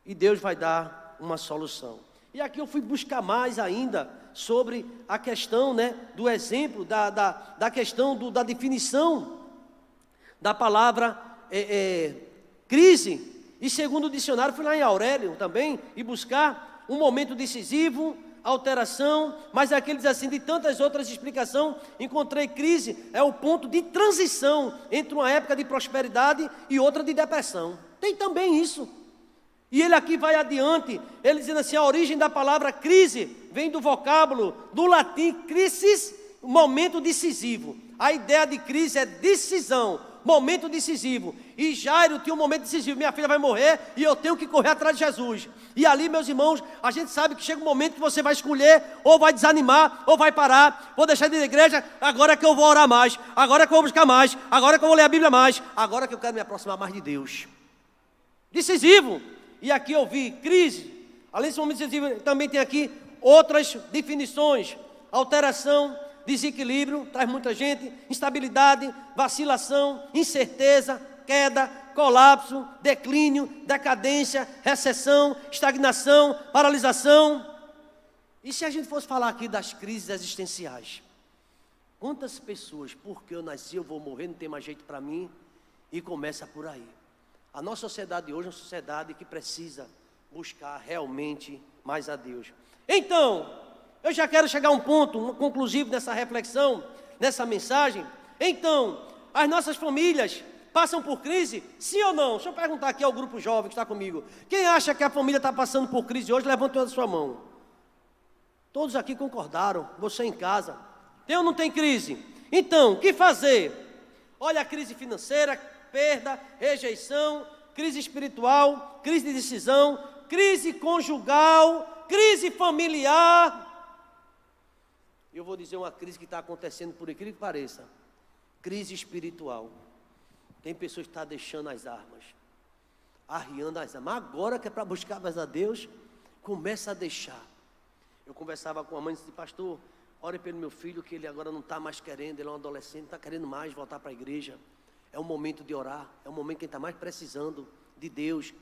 E Deus vai dar uma solução. E aqui eu fui buscar mais ainda sobre a questão, do exemplo, da questão da definição da palavra crise. E segundo o dicionário, fui lá em Aurélio também, e buscar um momento decisivo, alteração, mas aqui ele diz assim, de tantas outras explicações, encontrei crise, é o ponto de transição entre uma época de prosperidade e outra de depressão. Tem também isso. E ele aqui vai adiante, ele dizendo assim, a origem da palavra crise vem do vocábulo, do latim crisis, momento decisivo. A ideia de crise é decisão, momento decisivo. E Jairo tinha um momento decisivo, minha filha vai morrer e eu tenho que correr atrás de Jesus. E ali, meus irmãos, a gente sabe que chega um momento que você vai escolher, ou vai desanimar, ou vai parar, vou deixar de ir à igreja, agora que eu vou orar mais, agora que eu vou buscar mais, agora que eu vou ler a Bíblia mais, agora que eu quero me aproximar mais de Deus. Decisivo. E aqui eu vi crise, além desse momento decisivo, também tem aqui outras definições, alteração, desequilíbrio, traz muita gente, instabilidade, vacilação, incerteza, queda, colapso, declínio, decadência, recessão, estagnação, paralisação. E se a gente fosse falar aqui das crises existenciais? Quantas pessoas, porque eu nasci, eu vou morrer, não tem mais jeito para mim, e começa por aí. A nossa sociedade hoje é uma sociedade que precisa buscar realmente mais a Deus. Então, eu já quero chegar a um ponto conclusivo nessa reflexão, nessa mensagem. Então, as nossas famílias passam por crise, sim ou não? Deixa eu perguntar aqui ao grupo jovem que está comigo. Quem acha que a família está passando por crise hoje, levante a sua mão. Todos aqui concordaram, você em casa. Tem ou não tem crise? Então, o que fazer? Olha a crise financeira, perda, rejeição, crise espiritual, crise de decisão, crise conjugal, crise familiar. Eu vou dizer uma crise que está acontecendo, por incrível que pareça, crise espiritual. Tem pessoas que estão deixando as armas, arriando as armas. Agora que é para buscar mais a Deus, começa a deixar. Eu conversava com a mãe e disse, pastor, ore pelo meu filho, que ele agora não está mais querendo, ele é um adolescente, não está querendo mais voltar para a igreja. É o momento de orar, é o momento que ele está mais precisando de Deus.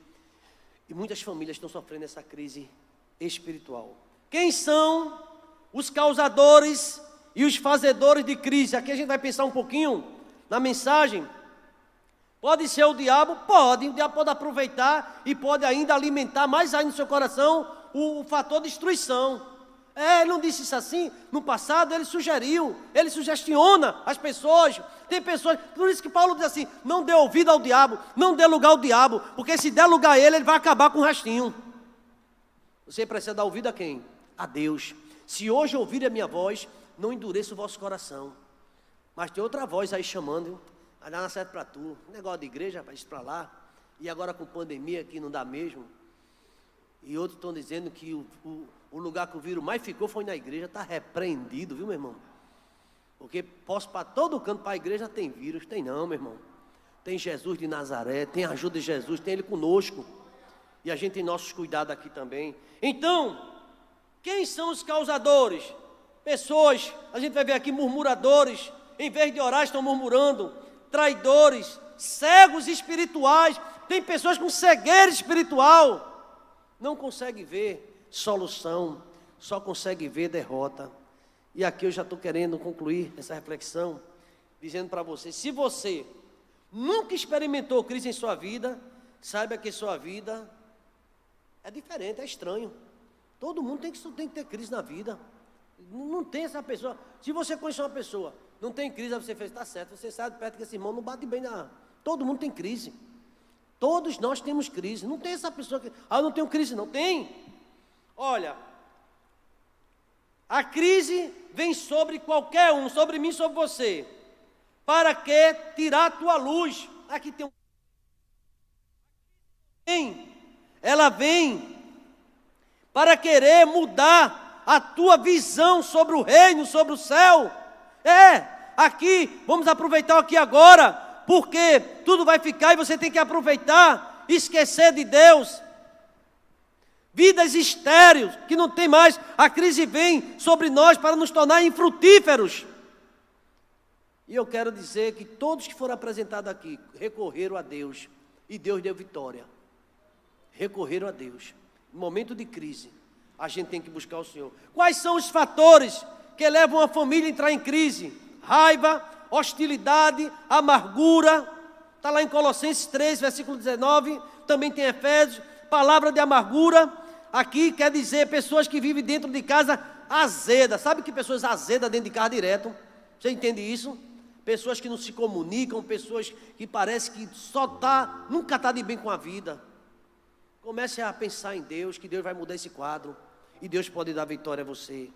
E muitas famílias estão sofrendo essa crise espiritual. Quem são os causadores e os fazedores de crise? Aqui a gente vai pensar um pouquinho na mensagem. Pode ser o diabo? Pode. O diabo pode aproveitar e pode ainda alimentar mais ainda no seu coração o fator destruição. Ele não disse isso assim, no passado ele sugeriu, ele sugestiona as pessoas. Tem pessoas, por isso que Paulo diz assim, não dê ouvido ao diabo, não dê lugar ao diabo, porque se der lugar a ele vai acabar com o restinho. Você precisa dar ouvido a quem? A Deus. Se hoje ouvir a minha voz, não endureça o vosso coração. Mas tem outra voz aí chamando, vai dar certo para tu, negócio de igreja, para isso para lá, e agora com pandemia aqui não dá mesmo. E outros estão dizendo que o lugar que o vírus mais ficou foi na igreja, está repreendido, viu, meu irmão? Porque posso para todo canto, para a igreja tem vírus, tem não, meu irmão. Tem Jesus de Nazaré, tem a ajuda de Jesus, tem Ele conosco. E a gente tem nossos cuidados aqui também. Então, quem são os causadores? Pessoas, a gente vai ver aqui murmuradores, em vez de orar estão murmurando, traidores, cegos espirituais, tem pessoas com cegueira espiritual, não consegue ver solução, só consegue ver derrota. E aqui eu já estou querendo concluir essa reflexão, dizendo para você, se você nunca experimentou crise em sua vida, saiba que sua vida é diferente, é estranho. Todo mundo tem que ter crise na vida. Não tem essa pessoa. Se você conhece uma pessoa, não tem crise, aí você fez, está certo, você sai de perto que esse irmão não bate bem na... Todo mundo tem crise. Todos nós temos crise. Não tem essa pessoa que... eu não tenho crise, não tem. Olha, a crise vem sobre qualquer um, sobre mim, sobre você. para que tirar a tua luz. Aqui tem ela vem para querer mudar a tua visão sobre o reino, sobre o céu. Aqui, vamos aproveitar aqui agora, porque tudo vai ficar e você tem que aproveitar, esquecer de Deus. Vidas estéreis, que não tem mais, a crise vem sobre nós para nos tornar infrutíferos. E eu quero dizer que todos que foram apresentados aqui, recorreram a Deus, e Deus deu vitória. Recorreram a Deus. No momento de crise, a gente tem que buscar o Senhor. Quais são os fatores que levam a família a entrar em crise? Raiva, hostilidade, amargura. Está lá em Colossenses 3, versículo 19. Também tem Efésios, palavra de amargura. Aqui quer dizer pessoas que vivem dentro de casa azeda. Sabe que pessoas azedas dentro de casa direto? Você entende isso? Pessoas que não se comunicam, pessoas que parece que nunca está de bem com a vida. Comece a pensar em Deus, que Deus vai mudar esse quadro. E Deus pode dar vitória a você.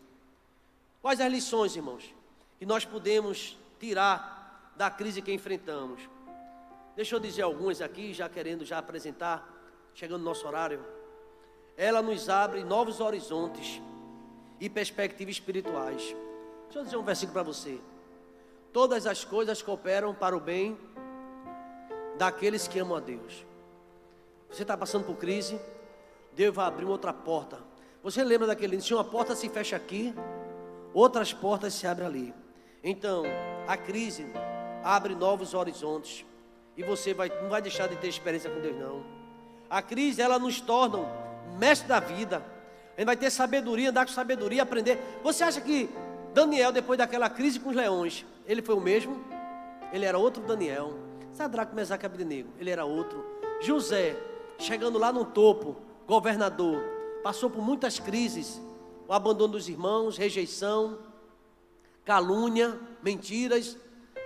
Quais as lições, irmãos, que nós podemos tirar da crise que enfrentamos? Deixa eu dizer algumas aqui, já querendo apresentar, chegando no nosso horário. Ela nos abre novos horizontes e perspectivas espirituais. Deixa eu dizer um versículo para você. Todas as coisas cooperam para o bem daqueles que amam a Deus. Você está passando por crise, Deus vai abrir uma outra porta. Você lembra daquele, se uma porta se fecha aqui, outras portas se abrem ali. Então, a crise abre novos horizontes. E você não vai deixar de ter experiência com Deus, não. A crise, ela nos torna mestre da vida. A gente vai ter sabedoria, andar com sabedoria, aprender. Você acha que Daniel, depois daquela crise com os leões, ele foi o mesmo? Ele era outro Daniel. Sadraque, Mesaque e Abdenego, ele era outro. José, chegando lá no topo, governador, passou por muitas crises. O abandono dos irmãos, rejeição, calúnia, mentiras.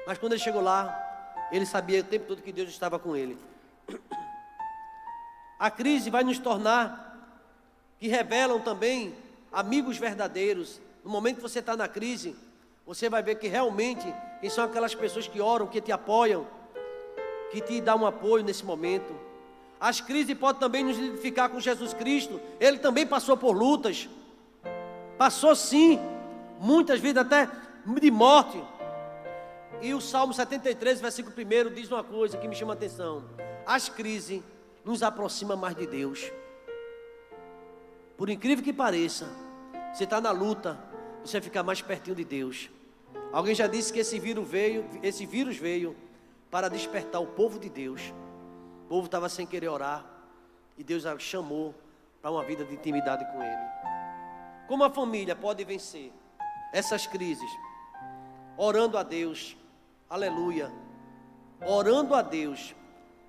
Mas quando ele chegou lá, ele sabia o tempo todo que Deus estava com ele. A crise vai nos tornar, que revelam também amigos verdadeiros. No momento que você está na crise, você vai ver que realmente quem são aquelas pessoas que oram, que te apoiam, que te dão um apoio nesse momento. As crises podem também nos identificar com Jesus Cristo. Ele também passou por lutas. Passou sim, muitas vezes até de morte. E o Salmo 73, versículo 1, diz uma coisa que me chama a atenção. As crises nos aproximam mais de Deus. Por incrível que pareça, você está na luta, você fica mais pertinho de Deus. Alguém já disse que esse vírus veio para despertar o povo de Deus. O povo estava sem querer orar, e Deus a chamou para uma vida de intimidade com Ele. Como a família pode vencer essas crises? Orando a Deus. Aleluia. Orando a Deus.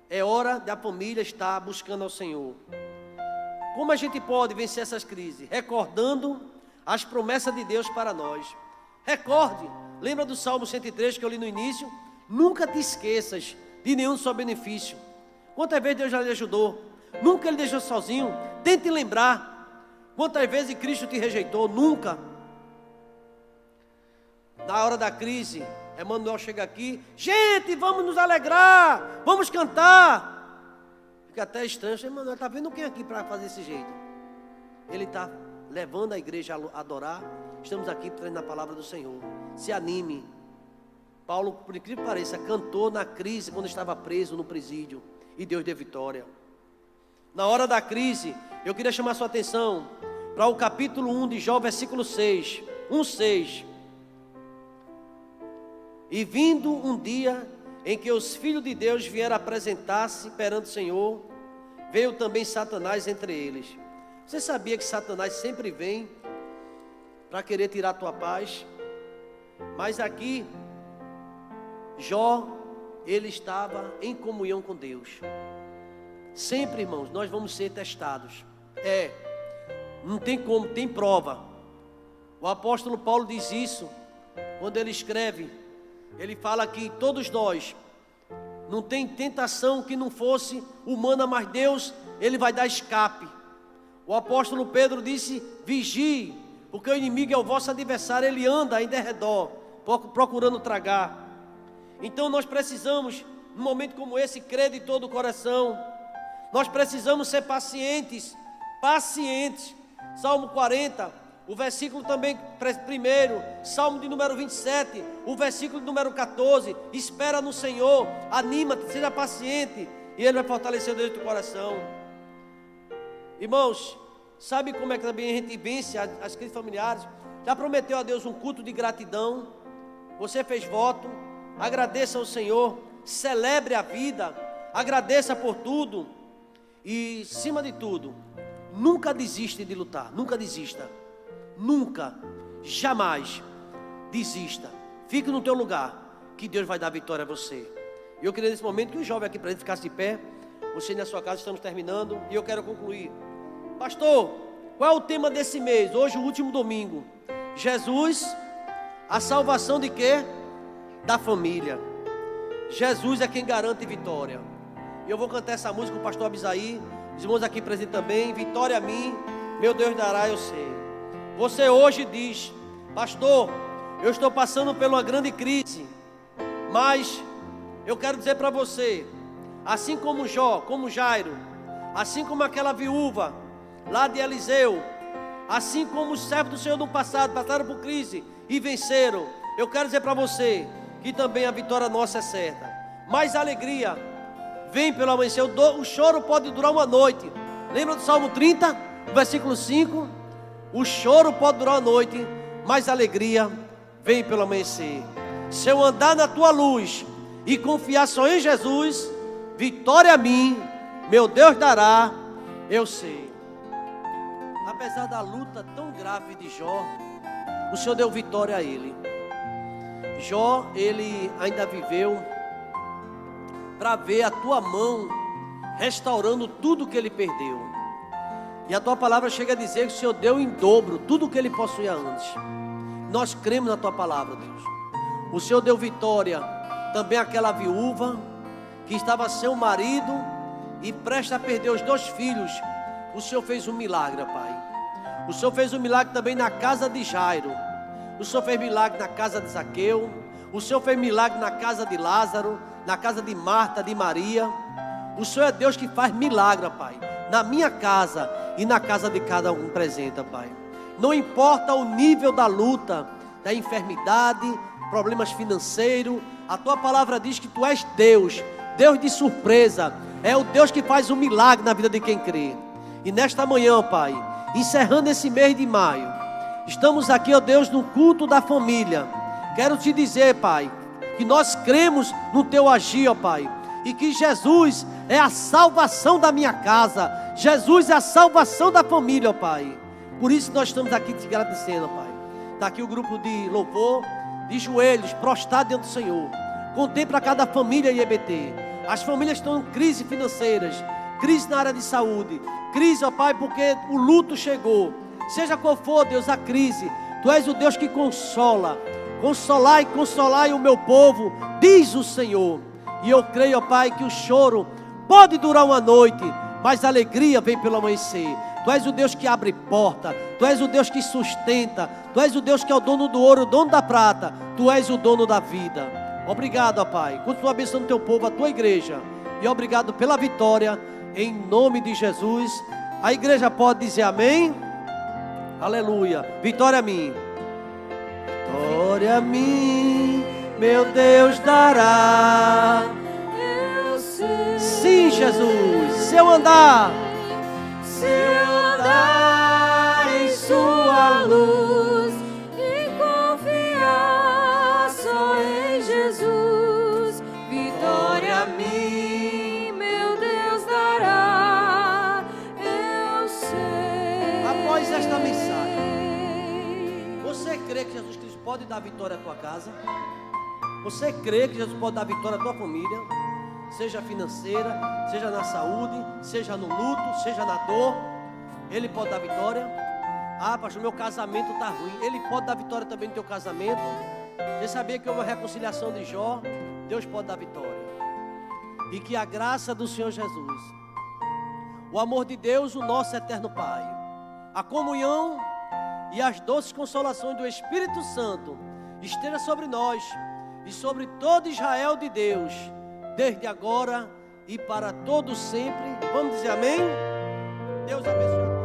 É hora da família estar buscando ao Senhor. Como a gente pode vencer essas crises? Recordando as promessas de Deus para nós. Recorde. Lembra do Salmo 103 que eu li no início? Nunca te esqueças de nenhum do seu benefício. Quantas vezes Deus já lhe ajudou? Nunca Ele deixou sozinho. Tente lembrar. Quantas vezes Cristo te rejeitou? Nunca. Na hora da crise, Emmanuel chega aqui. Gente, vamos nos alegrar. Vamos cantar. Fica até estranho. Emmanuel está vendo quem aqui para fazer desse jeito? Ele está levando a igreja a adorar. Estamos aqui trazendo a palavra do Senhor. Se anime. Paulo, por incrível que pareça, cantou na crise quando estava preso no presídio. E Deus deu vitória. Na hora da crise, eu queria chamar sua atenção para o capítulo 1 de Jó, versículo 6. 1:6. E vindo um dia em que os filhos de Deus vieram apresentar-se perante o Senhor, veio também Satanás entre eles. Você sabia que Satanás sempre vem para querer tirar a tua paz? Mas aqui, Jó, ele estava em comunhão com Deus. Sempre, irmãos, nós vamos ser testados. Não tem como, tem prova. O apóstolo Paulo diz isso quando ele escreve. Ele fala que todos nós, não tem tentação que não fosse humana, mas Deus, Ele vai dar escape. O apóstolo Pedro disse, vigie, porque o inimigo é o vosso adversário, ele anda em derredor, procurando tragar. Então nós precisamos, num momento como esse, crer de todo o coração. Nós precisamos ser pacientes, pacientes. Salmo 40, o versículo também primeiro, Salmo de número 27, o versículo número 14, espera no Senhor, anima-te, seja paciente, e Ele vai fortalecer o Deus do teu coração. Irmãos, sabe como é que também a gente vence as crises familiares? Já prometeu a Deus um culto de gratidão? Você fez voto? Agradeça ao Senhor, celebre a vida, agradeça por tudo, e acima de tudo, nunca desista de lutar, nunca desista, nunca, jamais desista. Fique no teu lugar, que Deus vai dar vitória a você. E eu queria nesse momento que o jovem aqui para ele ficasse de pé. Você na sua casa, estamos terminando, e eu quero concluir. Pastor, qual é o tema desse mês? Hoje o último domingo. Jesus, a salvação de quê? Da família. Jesus é quem garante vitória. Eu vou cantar essa música com o pastor Abisaí, os irmãos aqui presentes também. Vitória a mim, meu Deus dará, eu sei. Você hoje diz: pastor, eu estou passando por uma grande crise, mas eu quero dizer para você, assim como Jó, como Jairo, assim como aquela viúva lá de Eliseu, assim como os servos do Senhor no passado passaram por crise e venceram, eu quero dizer para você que também a vitória nossa é certa. Mas a alegria vem pelo amanhecer. O choro pode durar uma noite. Lembra do Salmo 30, versículo 5? O choro pode durar uma noite, mas a alegria vem pelo amanhecer. Se eu andar na tua luz e confiar só em Jesus, vitória a mim, meu Deus dará, eu sei. Apesar da luta tão grave de Jó, o Senhor deu vitória a ele. Jó, ele ainda viveu para ver a tua mão restaurando tudo que ele perdeu. E a tua palavra chega a dizer que o Senhor deu em dobro tudo que ele possuía antes. Nós cremos na tua palavra, Deus. O Senhor deu vitória também àquela viúva que estava sem o marido e presta a perder os 2 filhos. O Senhor fez um milagre, Pai. O Senhor fez um milagre também na casa de Jairo. O Senhor fez milagre na casa de Zaqueu. O Senhor fez milagre na casa de Lázaro, na casa de Marta, de Maria. O Senhor é Deus que faz milagre, Pai, na minha casa e na casa de cada um presente, Pai. Não importa o nível da luta, da enfermidade, problemas financeiros, a tua palavra diz que tu és Deus, Deus de surpresa, é o Deus que faz um milagre na vida de quem crê. E nesta manhã, Pai, encerrando esse mês de maio, estamos aqui, ó Deus, no culto da família. Quero te dizer, Pai, que nós cremos no teu agir, ó Pai, e que Jesus é a salvação da minha casa, Jesus é a salvação da família, ó Pai. Por isso nós estamos aqui te agradecendo, ó Pai. Está aqui o grupo de louvor, de joelhos, prostrado diante do Senhor. Contempla cada família IEBT. As famílias estão em crise financeiras, crise na área de saúde, crise, ó Pai, porque o luto chegou. Seja qual for, Deus, a crise, tu és o Deus que consola. Consolai o meu povo, diz o Senhor. E eu creio, ó Pai, que o choro pode durar uma noite, mas a alegria vem pelo amanhecer. Tu és o Deus que abre porta, tu és o Deus que sustenta, tu és o Deus que é o dono do ouro, o dono da prata, tu és o dono da vida. Obrigado, ó Pai, continua abençoando o teu povo, a tua igreja, e obrigado pela vitória, em nome de Jesus. A igreja pode dizer amém? Aleluia. Vitória a mim. Vitória a mim, meu Deus dará. Eu sei. Sim, Jesus. Se eu andar em sua luz e confiar só em Jesus, vitória a mim, meu Deus dará. Eu sei. Após esta mensagem, você crê que Jesus Cristo pode dar vitória à tua casa? Você crê que Jesus pode dar vitória à tua família? Seja financeira, seja na saúde, seja no luto, seja na dor, Ele pode dar vitória. Ah, pastor, meu casamento está ruim. Ele pode dar vitória também no teu casamento. Você sabia que houve uma reconciliação de Jó? Deus pode dar vitória. E que a graça do Senhor Jesus, o amor de Deus, o nosso eterno Pai, a comunhão e as doces consolações do Espírito Santo esteja sobre nós, e sobre todo Israel de Deus, desde agora e para todo sempre. Vamos dizer amém? Deus abençoe.